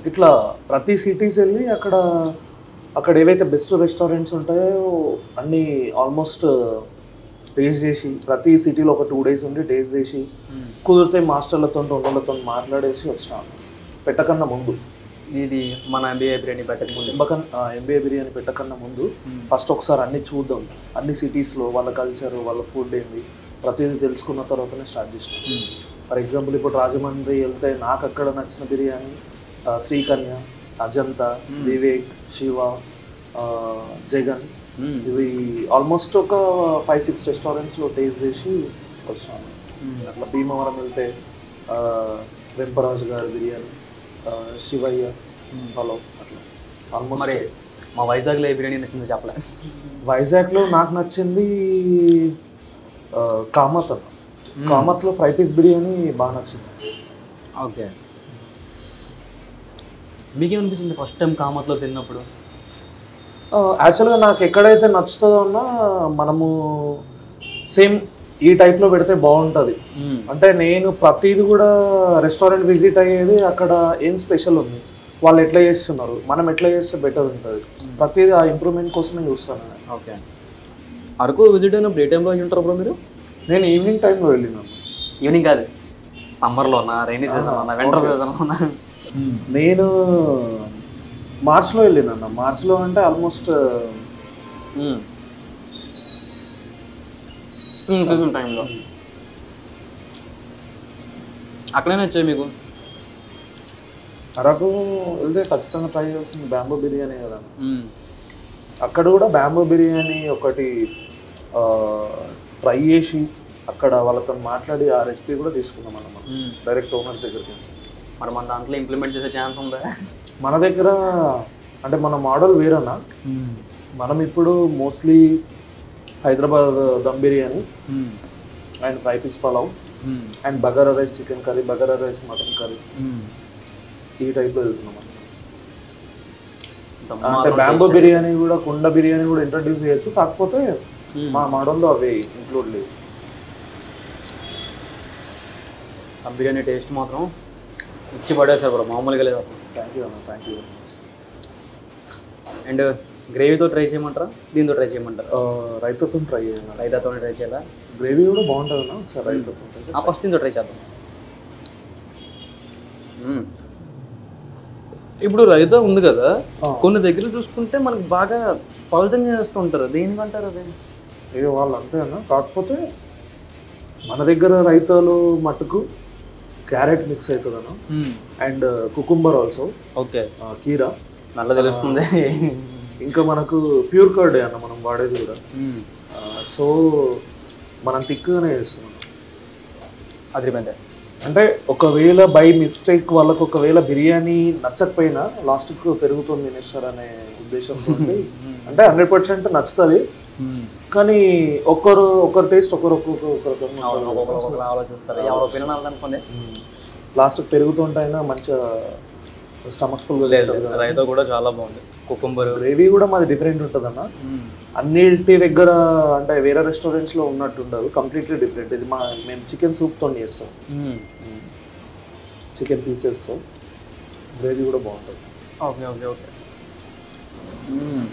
ఇట్లా ప్రతి సిటీస్ వెళ్ళి అక్కడ ఏవైతే బెస్ట్ రెస్టారెంట్స్ ఉంటాయో అన్నీ ఆల్మోస్ట్ టేస్ట్ చేసి, ప్రతి సిటీలో ఒక 2 days ఉండి టేస్ట్ చేసి, కుదిరితే మాస్టర్లతో ఓనర్లతో మాట్లాడేసి వచ్చినాను. పెట్టకన్నా ముందు ఇది మన ఎంబీఏ బిర్యానీ పెట్టకముందు, ఎంబీఏ బిర్యానీ పెట్టకన్నా ముందు ఫస్ట్ ఒకసారి అన్ని చూద్దాం, అన్ని సిటీస్లో వాళ్ళ కల్చర్, వాళ్ళ ఫుడ్ ఏంది ప్రతిదీ తెలుసుకున్న తర్వాతనే స్టార్ట్ చేసినాం. ఫర్ ఎగ్జాంపుల్ ఇప్పుడు రాజమండ్రి వెళ్తే నాకు అక్కడ నచ్చిన బిర్యానీ శ్రీకన్య, అజంతా, వివేక్, శివ, జగన్, ఇవి ఆల్మోస్ట్ ఒక 5-6 రెస్టారెంట్స్లో టేస్ట్ చేసి వచ్చినాను. అట్లా భీమవరం వెళ్తే వెంపరాజు గారి బిర్యానీ, శివయ్య, హలో, అట్లా ఆల్మోస్ట్. మా వైజాగ్లో ఏ బిర్యానీ నచ్చిందో చెప్పలే. వైజాగ్లో నాకు నచ్చింది కామత్ అన్న. కామత్లో ఫ్రై పీస్ బిర్యానీ బాగా నచ్చింది. ఓకే. మీకేమనిపించింది ఫస్ట్ టైం కామత్లో తిన్నప్పుడు? యాక్చువల్గా నాకు ఎక్కడైతే నచ్చుతుందో అన్నా మనము సేమ్ ఈ టైప్లో పెడితే బాగుంటుంది. అంటే నేను ప్రతిది కూడా రెస్టారెంట్ విజిట్ అయ్యేది అక్కడ ఏం స్పెషల్ ఉంది, వాళ్ళు ఎట్లా చేస్తున్నారు, మనం ఎట్లా చేస్తే బెటర్ ఉంటుంది, ప్రతిదీ ఆ ఇంప్రూవ్మెంట్ కోసమే చూస్తాను. ఓకే. అరకు విజిట్ అయినప్పుడు ఏ టైంలో ఉంటారు బ్రో మీరు? నేను ఈవినింగ్ టైంలో వెళ్ళినాను. ఈవినింగ్ కాదు, సమ్మర్లో ఉన్నా, రైనీ సీజన్ ఉన్నా, వింటర్ సీజన్ ఉన్నా? నేను మార్చ్లో వెళ్ళినాను. మార్చ్లో అంటే ఆల్మోస్ట్ స్ప్రింగ్ సీజన్ టైంలో. అక్కడనే వచ్చాయి మీకు? అరకు వెళ్తే ఖచ్చితంగా ట్రై చేయాల్సింది బ్యాంబూ బిర్యానీ కదా. అక్కడ కూడా బ్యాంబూ బిర్యానీ ఒకటి ట్రై చేసి అక్కడ వాళ్ళతో మాట్లాడి ఆ రెసిపీ కూడా తీసుకున్నాం మనం డైరెక్ట్ ఓనర్స్ దగ్గరికి నుంచి. మరి మన దాంట్లో ఇంప్లిమెంట్ చేసే ఛాన్స్ ఉందా? మన దగ్గర అంటే మన మోడల్ వేరేనా. మనం ఇప్పుడు mostly Hyderabad dum biryani and fry piece pulao and bagara rice chicken curry, bagara rice mutton curry, ఈ టైప్లో వెళ్తున్నాం. అంటే బ్యాంబూ బిర్యానీ కూడా, కుండ బిర్యానీ కూడా ఇంట్రడ్యూస్ చేయొచ్చు, కాకపోతే మా మోడల్లో అవి ఇంక్లూడ్ లేవు. ఆ బిర్యానీ టేస్ట్ మాత్రం ఇచ్చి పడేసారు బ్రో, మామూలుగా లేదు అసలు. థ్యాంక్ యూ అన్న, థ్యాంక్ యూ. అండ్ గ్రేవీతో ట్రై చేయమంటారా, దీంతో ట్రై చేయమంటారా? రైతాతో ట్రై చేయాలి. రైతాతోనే ట్రై చేయాలా? గ్రేవీ కూడా బాగుంటుంది అన్న, ఒకసారి రైతాతో. ఫస్ట్ దీంతో ట్రై చేద్దాం. ఇప్పుడు రైతా ఉంది కదా, కొన్ని దగ్గర చూసుకుంటే మనకు బాగా పౌల్చంగా చేస్తూ ఉంటారు, దేనికంటారు అది? ఇది వాళ్ళు అంతే అన్న, కాకపోతే మన దగ్గర రైతాలు మటుకు క్యారెట్ మిక్స్ అవుతుంది అన్న, అండ్ కుకుంబర్ ఆల్సో. ఓకే. కీరా స్మెల్ తెలుస్తుంది. ఇంకా మనకు ప్యూర్ కర్డ్ అన్న మనం వాడేది కూడా. సో మనం తిక్కుగానే చేస్తున్నాం. అది అంటే ఒకవేళ బై మిస్టేక్ వాళ్ళకు ఒకవేళ బిర్యానీ నచ్చకపోయినా లాస్ట్కు పెరుగుతో తినేస్తారనే ఉద్దేశంతో అంటే 100% నచ్చుతుంది, కానీ ఒకరు టేస్ట్ ఆలోచిస్తారు. లాస్ట్కి పెరుగుతుంటైనా మంచిగా స్టమక్ ఫుల్. లేదు, రైతా కూడా చాలా బాగుంది. కుకుంబర్ గ్రేవీ కూడా మాది డిఫరెంట్ ఉంటుంది అన్న, అన్నిటి దగ్గర అంటే వేరే రెస్టారెంట్స్లో ఉన్నట్టు ఉండదు, కంప్లీట్లీ డిఫరెంట్. ఇది మేము చికెన్ సూప్తో చేస్తాం, చికెన్ పీసెస్తో. గ్రేవీ కూడా బాగుంటుంది. Okay okay okay.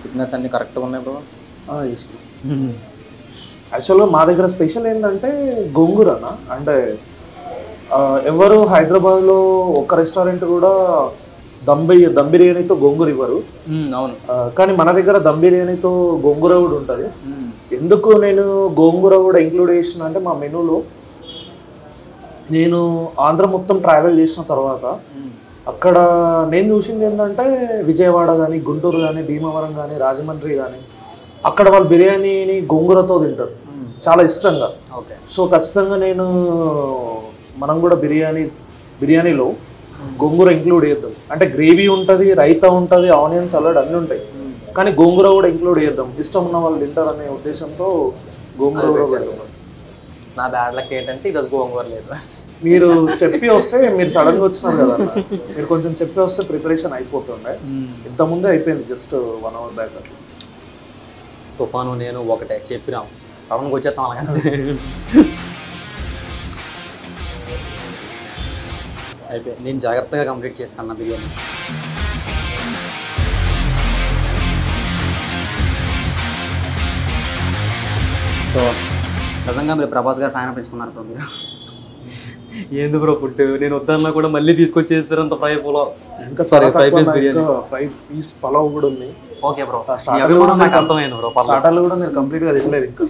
ఫిట్నెస్ అన్నీ కరెక్ట్గా ఉన్నాయి బ్రో. ఎస్. యాక్చువల్గా మా దగ్గర స్పెషల్ ఏంటంటే గోంగూర అన్న. అంటే ఎవరు హైదరాబాద్లో ఒక రెస్టారెంట్ కూడా దమ్ బిర్యానీతో గోంగూర ఇవ్వరు. అవును. కానీ మన దగ్గర దమ్ బిర్యానీతో గోంగూర కూడా ఉంటుంది. ఎందుకు నేను గోంగూర కూడా ఇంక్లూడ్ చేసిన అంటే మా మెనూలో నేను ఆంధ్ర మొత్తం ట్రావెల్ చేసిన తర్వాత అక్కడ నేను చూసింది ఏంటంటే విజయవాడ కానీ, గుంటూరు కానీ, భీమవరం కానీ, రాజమండ్రి కానీ అక్కడ వాళ్ళు బిర్యానీని గోంగూరతో తింటారు చాలా ఇష్టంగా. ఓకే. సో ఖచ్చితంగా మనం కూడా బిర్యానీలో గోంగూర ఇంక్లూడ్ చేద్దాం. అంటే గ్రేవీ ఉంటుంది, రైతా ఉంటుంది, ఆనియన్ సలాడ్ అన్నీ ఉంటాయి, కానీ గోంగూర కూడా ఇంక్లూడ్ చేద్దాం, ఇష్టం ఉన్న వాళ్ళు తింటారు అనే ఉద్దేశంతో గోంగూర కూడా పెడతాం. నా బ్యాడ్ లక్ ఏంటంటే ఈరోజు గోంగూర లేదు. మీరు చెప్పి వస్తే, మీరు సడన్గా వచ్చినారు కదా, మీరు కొంచెం చెప్పి వస్తే ప్రిపరేషన్ అయిపోతుండే. ఇంతకుముందే అయిపోయింది, జస్ట్ 1 hour బ్యాక్. అట్లా తుఫాను నేను ఒకటే చెప్పినాం, సడన్గా వచ్చేస్తాం అలాగే. అయిపోయి నేను జాగ్రత్తగా కంప్లీట్ చేస్తాను నా బిర్యానీ. సో నిజంగా మీరు ప్రభాస్ గారు ఫ్యాన్ పెంచుకున్నారు బ్రో మీరు. ఏంది బ్రో ఫుడ్ నేను వద్దన్నా కూడా మళ్ళీ తీసుకొచ్చేస్తారు అంత ఫ్రై పులావ్. ఇంకా sorry 5 piece biryani, 5 piece pulao కూడా ఉంది. ఓకే బ్రో, అవి కూడా నాకు అర్థమైంది బ్రో. స్టార్టర్లు కూడా నేను కంప్లీట్గా తినలేదు ఇంకా.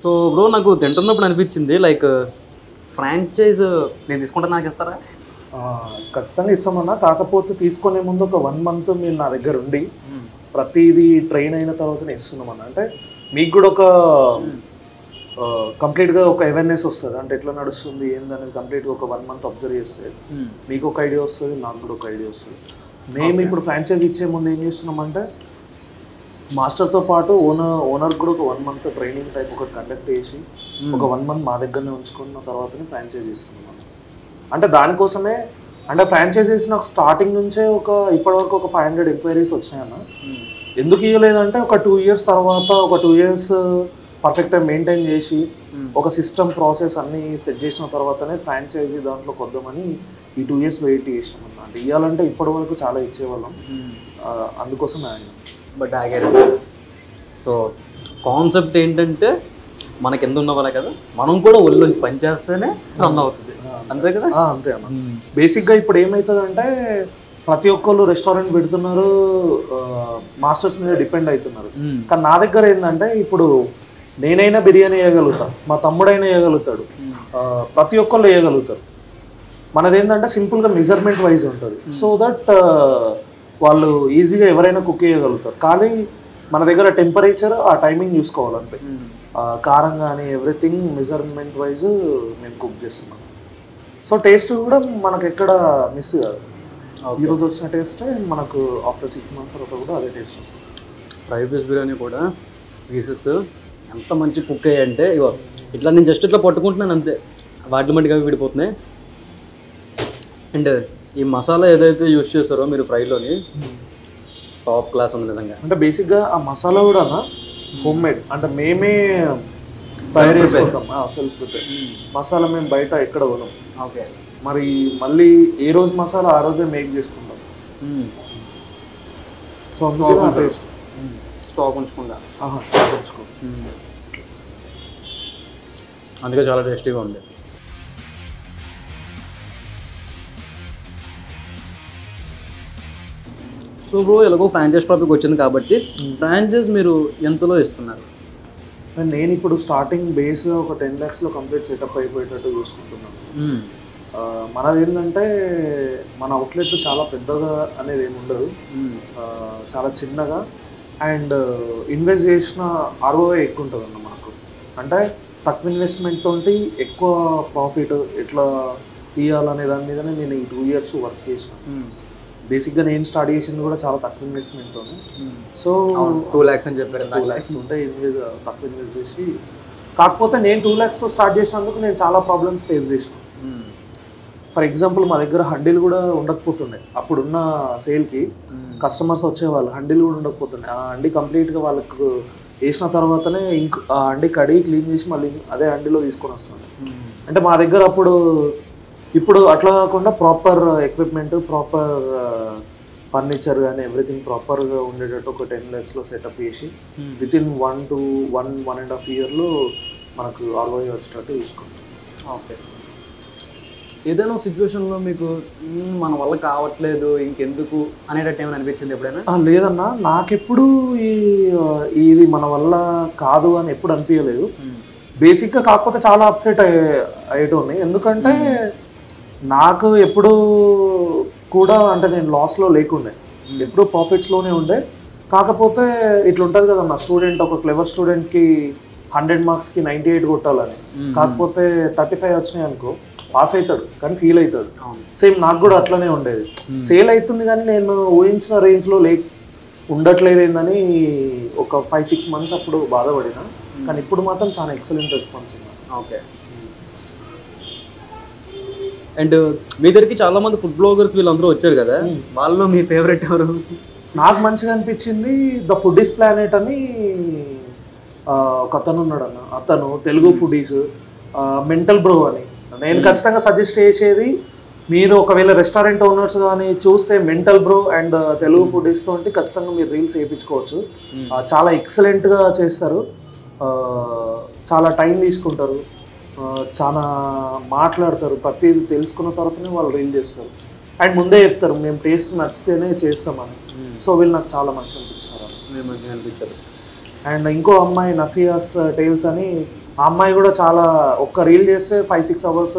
సో బ్రో నాకు తింటున్నప్పుడు అనిపించింది లైక్ ఫ్రాంచైజ్ నేను తీసుకుంటే నాకు ఇస్తారా? ఖచ్చితంగా ఇస్తామన్నా. కాకపోతే తీసుకునే ముందు ఒక 1 month మీరు నా దగ్గర ఉండి ప్రతిదీ ట్రైన్ అయిన తర్వాతనే ఇస్తున్నామన్నా. అంటే మీకు కూడా ఒక కంప్లీట్గా ఒక అవేర్నెస్ వస్తుంది, అంటే ఎట్లా నడుస్తుంది ఏందనేది కంప్లీట్గా ఒక 1 month అబ్జర్వ్ చేస్తే మీకు ఒక ఐడియా వస్తుంది, నాకు కూడా ఒక ఐడియా వస్తుంది. మేము ఇప్పుడు ఫ్రాంచైజ్ ఇచ్చే ముందు ఏం చేస్తున్నామంటే మాస్టర్తో పాటు ఓనర్ కూడా ఒక 1 month ట్రైనింగ్ టైప్ ఒకటి కండక్ట్ చేసి ఒక 1 month మా దగ్గరనే ఉంచుకున్న తర్వాతనే ఫ్రాంచైజ్ ఇస్తున్నాం. అంటే దానికోసమే, అంటే ఫ్రాంచైజీస్ నాకు స్టార్టింగ్ నుంచే ఇప్పటివరకు ఒక 500 ఎంక్వైరీస్ వచ్చినాయన్న. ఎందుకు ఇవ్వలేదంటే ఒక 2 years తర్వాత, ఒక 2 years పర్ఫెక్ట్గా మెయింటైన్ చేసి ఒక సిస్టమ్ ప్రాసెస్ అన్నీ సెట్ చేసిన తర్వాతనే ఫ్రాంచైజీ దాంట్లో కొద్దామని ఈ 2 years వెయిట్ చేసినాం అన్న. అంటే ఇవ్వాలంటే ఇప్పటి వరకు చాలా ఇచ్చేవాళ్ళం, అందుకోసం బట్ ఆగారు. సో కాన్సెప్ట్ ఏంటంటే మనకి ఎంత ఉన్న వాళ్ళే కదా, మనం కూడా ఒళ్ళు నుంచి పని చేస్తేనే రన్ అవుతుంది, అంతే కదా? అంతే అన్న. బేసిక్గా ఇప్పుడు ఏమవుతుందంటే ప్రతి ఒక్కళ్ళు రెస్టారెంట్ పెడుతున్నారు, మాస్టర్స్ మీద డిపెండ్ అవుతున్నారు. కానీ నా దగ్గర ఏంటంటే ఇప్పుడు నేనైనా బిర్యానీ వేయగలుగుతాను, మా తమ్ముడైనా వేయగలుగుతాడు, ప్రతి ఒక్కళ్ళు వేయగలుగుతారు. మనది ఏంటంటే సింపుల్గా మెజర్మెంట్ వైజ్ ఉంటుంది, సో దట్ వాళ్ళు ఈజీగా ఎవరైనా కుక్ చేయగలుగుతారు. కానీ మన దగ్గర టెంపరేచర్, ఆ టైమింగ్ చూసుకోవాలంటే కారం కానీ ఎవ్రీథింగ్ మెజర్మెంట్ వైజ్ మేము కుక్ చేస్తున్నాం. సో టేస్ట్ కూడా మనకు ఎక్కడ మిస్ కాదు. ఈరోజు వచ్చిన టేస్ట్ మనకు ఆఫ్టర్ 6 months తర్వాత కూడా అదే టేస్ట్ వస్తుంది. 5 పీస్ బిర్యానీ కూడా పీసెస్ ఎంత మంచి కుక్ అయ్యాయంటే ఇగో ఇట్లా నేను జస్ట్ ఇట్లా పట్టుకుంటున్నాను అంతే, వాటి మట్టిగా విడిపోతున్నాయి. అండ్ ఈ మసాలా ఏదైతే యూస్ చేస్తారో మీరు ఫ్రైలోని టాప్ క్లాస్ ఉంది నిజంగా. అంటే బేసిక్గా ఆ మసాలా కూడా హోమ్ మేడ్, అంటే మేమే తయారు చేసుకుంటాం, సెల్ఫ్ ప్రిపేర్ మసాలా. మేము బయట ఎక్కడ కొనం. ఓకే. మరి మళ్ళీ ఏ రోజు మసాలా ఆ రోజే మేక్ చేసుకుంటాం. సో టేస్ట్ స్టాక్ ఉంచుకుంటా, స్టాక్ ఉంచుకో, అందుకే చాలా టేస్టీగా ఉంది. సో బ్రో ఎలాగో ఫ్రాంచైజ్ టాపిక్ వచ్చింది కాబట్టి ఫ్రాంచైజ్ మీరు ఎంతలో ఇస్తున్నారు? నేను ఇప్పుడు స్టార్టింగ్ బేస్గా ఒక 10 lakhsలో కంప్లీట్ సెటప్ అయిపోయేటట్టు చూసుకుంటున్నాను. మనది ఏంటంటే మన అవుట్లెట్ చాలా పెద్దగా అనేది ఏమి ఉండదు, చాలా చిన్నగా, అండ్ ఇన్వెస్ట్ చేసిన ROI ఎక్కువ ఉంటుంది అన్న మనకు. అంటే తక్కువ ఇన్వెస్ట్మెంట్ తోటి ఎక్కువ ప్రాఫిట్ ఎట్లా తీయాలనే దాని మీదనే నేను ఈ 2 years వర్క్ చేసిన. బేసిక్గా నేను స్టార్ట్ చేసింది కూడా చాలా తక్కువ ఇన్వెస్ట్మెంట్తో. సో 2 lakhs అని చెప్పారు. 2 lakhs ఉంటే తక్కువ ఇన్వెస్ట్ చేసి, కాకపోతే నేను 2 lakhsతో స్టార్ట్ చేసినందుకు నేను చాలా ప్రాబ్లమ్స్ ఫేస్ చేసిన. ఫర్ ఎగ్జాంపుల్ మా దగ్గర హండీలు కూడా ఉండకపోతుండే, అప్పుడున్న సేల్కి కస్టమర్స్ వచ్చేవాళ్ళు, హండీలు కూడా ఉండకపోతుండే. ఆ హండీ కంప్లీట్గా వాళ్ళకు వేసిన తర్వాతనే ఆ హండీ కడిగి క్లీన్ చేసి మళ్ళీ అదే హండీలో తీసుకొని వస్తుండే. అంటే మా దగ్గర ఇప్పుడు అట్లా కాకుండా ప్రాపర్ ఎక్విప్మెంట్, ప్రాపర్ ఫర్నిచర్ కానీ ఎవ్రీథింగ్ ప్రాపర్గా ఉండేటట్టు ఒక 10 lakhsలో సెటప్ చేసి విత్ ఇన్ 1.5 yearలో మనకు ROI వచ్చేటట్టు చూసుకుంటాం. ఓకే. ఏదైనా ఒక సిచ్యువేషన్లో మీకు మన వల్ల కావట్లేదు ఇంకెందుకు అనేటట్టు ఏమైనా అనిపించింది ఎప్పుడైనా? లేదన్నా, నాకెప్పుడు ఇది మన వల్ల కాదు అని ఎప్పుడు అనిపించలేదు. బేసిక్గా కాకపోతే చాలా అప్సెట్ అయ్యేటోని. ఎందుకంటే నాకు ఎప్పుడు కూడా అంటే నేను లాస్లో లేకుండే, ఎప్పుడు ప్రాఫిట్స్లోనే ఉండే. కాకపోతే ఇట్లా ఉంటుంది కదన్నా, స్టూడెంట్ ఒక క్లెవర్ స్టూడెంట్కి 100 marksకి 98 కొట్టాలని, కాకపోతే 35 వచ్చినాయి అనుకో పాస్ అవుతాడు కానీ ఫీల్ అవుతాడు. సేమ్ నాకు కూడా అట్లనే ఉండేది. సేల్ అవుతుంది కానీ నేను ఊహించిన రేంజ్లో ఉండట్లేదు ఏందని ఒక 5-6 months అప్పుడు బాధపడినా. కానీ ఇప్పుడు మాత్రం చాలా ఎక్సలెంట్ రెస్పాన్స్ ఉంది. ఓకే. అండ్ మీ దగ్గరికి చాలా మంది ఫుడ్ బ్లాగర్స్ వీళ్ళందరూ వచ్చారు కదా, వాళ్ళలో మీ ఫేవరెట్ ఎవరు? నాకు మంచిగా అనిపించింది ద ఫుడీస్ ప్లానెట్ అని ఒక అతను ఉన్నాడు అన్న. అతను తెలుగు ఫుడీస్ మెంటల్ బ్రో అని. నేను ఖచ్చితంగా సజెస్ట్ చేసేది, మీరు ఒకవేళ రెస్టారెంట్ ఓనర్స్ కానీ చూస్తే mental bro and Telugu foodies తోటి ఖచ్చితంగా మీరు రీల్స్ వేయించుకోవచ్చు. చాలా ఎక్సలెంట్గా చేస్తారు, చాలా టైం తీసుకుంటారు, చాలా మాట్లాడతారు, ప్రతిదీ తెలుసుకున్న తర్వాతనే వాళ్ళు రీల్ చేస్తారు. అండ్ ముందే చెప్తారు మేము టేస్ట్ నచ్చితేనే చేస్తామని. సో వీళ్ళు నాకు చాలా మంచిగా అనిపించారు. అండ్ ఇంకో అమ్మాయి నసియాస్ టేల్స్ అని, ఆ అమ్మాయి కూడా చాలా ఒక్క రీల్ చేస్తే 5-6 hours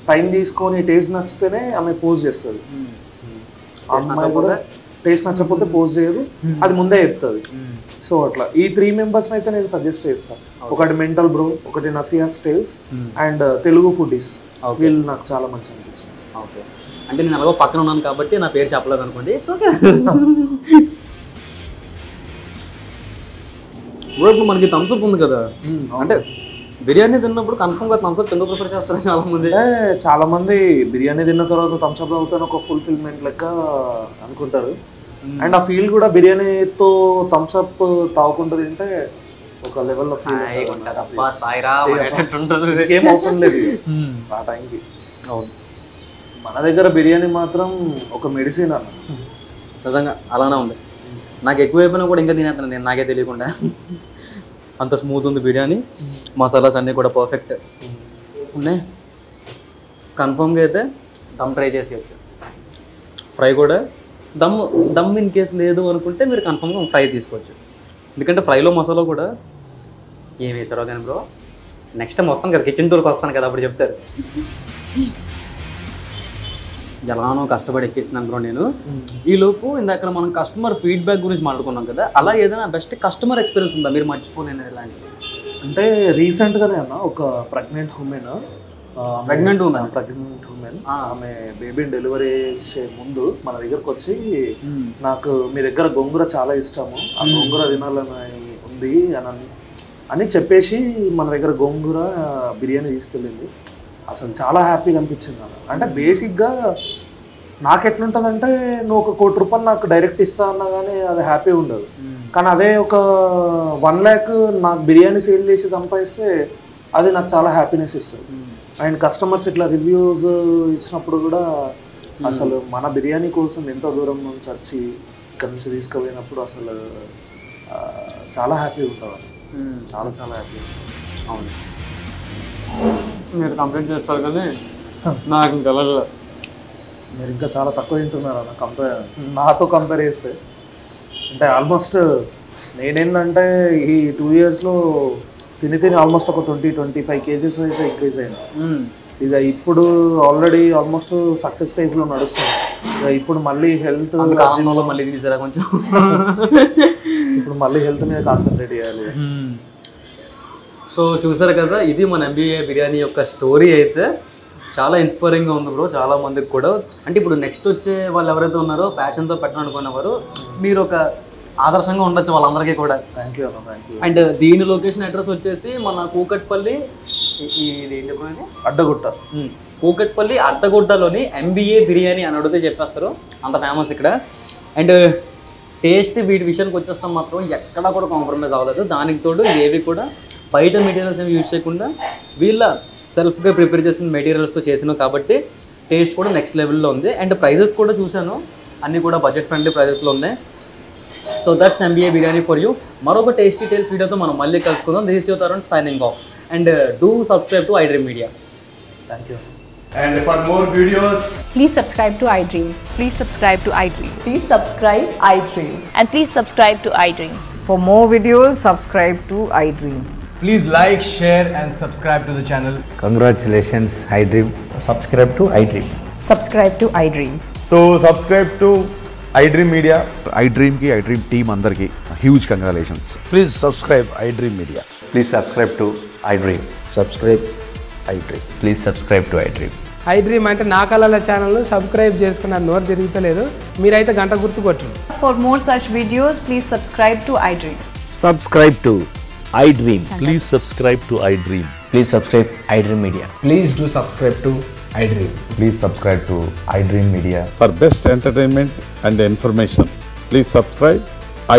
టైం తీసుకొని టేస్ట్ నచ్చితేనే ఆమె పోస్ట్ చేస్తుంది. ఆ అమ్మాయి కూడా టేస్ట్ నచ్చకపోతే పోస్ట్ చేయదు, అది ముందే చెప్తుంది. సో అట్లా ఈ 3 members అయితే నేను సజెస్ట్ చేస్తాను. ఒకటి మెంటల్ బ్రో, ఒకటి నసియాస్ టేల్స్ అండ్ తెలుగు ఫుడీస్. వీళ్ళు నాకు చాలా మంచిగా అనిపించింది. ఓకే. అంటే నేను అలాగో పక్కన ఉన్నాను కాబట్టి నా పేరు చెప్పలేదు అనుకోండి, ఇట్స్ ఓకే. ఇప్పుడు మనకి థమ్స్అప్ ఉంది కదా, అంటే బిర్యానీ తిన్నప్పుడు కన్ఫర్మ్గా థమ్స్అప్ ఎందుకు ప్రిఫర్ చేస్తారు చాలామంది? చాలామంది బిర్యానీ తిన్న తర్వాత థమ్స్అప్ తాగుతాను ఒక ఫుల్ఫిల్మెంట్ లెక్క అనుకుంటారు. అండ్ ఆ ఫీల్ కూడా బిర్యానీతో థమ్స్అప్ తాగుకుంటూ తింటే ఒక లెవెల్లో ఏం అవసరం లేదు ఆ టైంకి. అవును, మన దగ్గర బిర్యానీ మాత్రం ఒక మెడిసిన్ అన్న. నిజంగా అలానే ఉంది. నాకు ఎక్కువైపోయినా కూడా ఇంకా తినేస్తాను నేను, నాకే తెలియకుండా. అంత స్మూత్ ఉంది బిర్యానీ, మసాలాస్ అన్నీ కూడా పర్ఫెక్ట్ ఉన్నాయి. కన్ఫర్మ్గా అయితే దమ్ ట్రై చేసేయచ్చు. ఫ్రై కూడా దమ్ ఇన్ కేసు లేదు అనుకుంటే మీరు కన్ఫర్మ్గా ఫ్రై తీసుకోవచ్చు. ఎందుకంటే ఫ్రైలో మసాలా కూడా ఏం వేసారో కానీ బ్రో, నెక్స్ట్ టైం వస్తాను కదా, కిచెన్ టూర్కి వస్తాను కదా, అప్పుడు చెప్తారు. ఎలానో కష్టపడి ఎక్కిస్తున్నాను బ్రో నేను. ఈలోపు ఇందాక మనం కస్టమర్ ఫీడ్బ్యాక్ గురించి మాట్లాడుకున్నాం కదా, అలా ఏదైనా బెస్ట్ కస్టమర్ ఎక్స్పీరియన్స్ ఉందా మీరు మర్చిపోలేని ఇలాంటివి? అంటే రీసెంట్గానే అన్న ఒక ప్రెగ్నెంట్ ఉమెన్ ఆమె బేబీని డెలివరీ చేసే ముందు మన దగ్గరకు వచ్చి, నాకు మీ దగ్గర గోంగూర చాలా ఇష్టము, ఆ గోంగూర తినాలని ఉంది అని చెప్పేసి మన దగ్గర గోంగూర బిర్యానీ తీసుకెళ్ళింది. అసలు చాలా హ్యాపీగా అనిపించింది నాకు. అంటే బేసిక్గా నాకు ఎట్లుంటుందంటే, నువ్వు ఒక 1 కోటి రూపాయలు నాకు డైరెక్ట్ ఇస్తా అన్నా కానీ అది హ్యాపీ ఉండదు. కానీ అదే ఒక 1 lakh నాకు బిర్యానీ సేల్ చేసి సంపాదిస్తే అది నాకు చాలా హ్యాపీనెస్ ఇస్తుంది. అండ్ కస్టమర్స్ ఇట్లా రివ్యూస్ ఇచ్చినప్పుడు కూడా అసలు మన బిర్యానీ కోసం ఎంతో దూరం నుంచి వచ్చి ఇక్కడ నుంచి తీసుకుపోయినప్పుడు అసలు చాలా హ్యాపీగా ఉంటుంది. చాలా చాలా హ్యాపీగా. అవును, మీరు కంప్లైంట్ చేస్తారు కానీ నాకు ఇంకా మీరు ఇంకా చాలా తక్కువ తింటున్నారు అన్న నాతో కంపేర్ చేస్తే. అంటే ఆల్మోస్ట్ నేనేంటంటే ఈ 2 yearsలో తిని ఆల్మోస్ట్ ఒక 20-25 kgs అయితే ఇంక్రీజ్ అయింది. ఇక ఇప్పుడు ఆల్రెడీ ఆల్మోస్ట్ సక్సెస్ ఫేజ్లో నడుస్తుంది. ఇక ఇప్పుడు మళ్ళీ హెల్త్ మళ్ళీ తీసారా కొంచెం, ఇప్పుడు మళ్ళీ హెల్త్ మీద కాన్సన్ట్రేట్ చేయాలి. సో చూసారు కదా, ఇది మన MBA బిర్యానీ యొక్క స్టోరీ. అయితే చాలా ఇన్స్పైరింగ్గా ఉంది బ్రో చాలా మందికి కూడా. అంటే ఇప్పుడు నెక్స్ట్ వచ్చే వాళ్ళు ఎవరైతే ఉన్నారో ప్యాషన్తో పెట్టాలనుకునేవారు, మీరు ఒక ఆదర్శంగా ఉండొచ్చు వాళ్ళందరికీ కూడా. Thank you. అండ్ దీని లొకేషన్ అడ్రస్ వచ్చేసి మన కూకట్పల్లి, ఇది అడ్డగుట్ట, కూకట్పల్లి అడ్డగుట్టలోని MBA బిర్యానీ అని అడిగితే చెప్పేస్తారు, అంత ఫేమస్ ఇక్కడ. అండ్ టేస్ట్ వీటి విషయానికి వచ్చేస్తాం మాత్రం ఎక్కడా కూడా కాంప్రమైజ్ అవ్వలేదు. దానికి తోడు ఏవి కూడా బయట మెటీరియల్స్ ఏమి యూజ్ చేయకుండా వీళ్ళ సెల్ఫ్గా ప్రిపేర్ చేసిన మెటీరియల్స్తో చేసినాం కాబట్టి టేస్ట్ కూడా నెక్స్ట్ లెవెల్లో ఉంది. అండ్ ప్రైజెస్ కూడా చూశాను, అన్నీ కూడా బడ్జెట్ ఫ్రెండ్లీ ప్రైజెస్లో ఉన్నాయి. So that's MBA biryani for you. మరొక టేస్టీ టేల్స్ వీడియోతో మనం మళ్ళీ కలుసుకుందాం. This is your Tarun signing off and do subscribe to iDream Media. Thank you. And for more videos, Please subscribe to iDream. Please subscribe to iDream. Please subscribe iDream. And please subscribe to iDream. For more videos, subscribe to iDream. please like, share and subscribe to the channel. Congratulations, iDream. Subscribe to iDream. Subscribe to iDream. So subscribe to iDream Media. iDream ki iDream team andarki huge congratulations. Please subscribe iDream Media. Please subscribe to iDream. Subscribe iDream. Please subscribe to iDream. iDream అంటే నా కళల channel subscribe చేసుకున్న నోరు తిరుగుతలేదు, మీరైతే గంట గుర్తు కొట్టండి. For more such videos, please subscribe to iDream. Subscribe to iDream. Please subscribe to iDream. Please subscribe iDream Media. Please do subscribe to iDream. Please subscribe to iDream Media. For best entertainment and information, please subscribe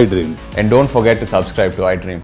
iDream. And don't forget to subscribe to iDream.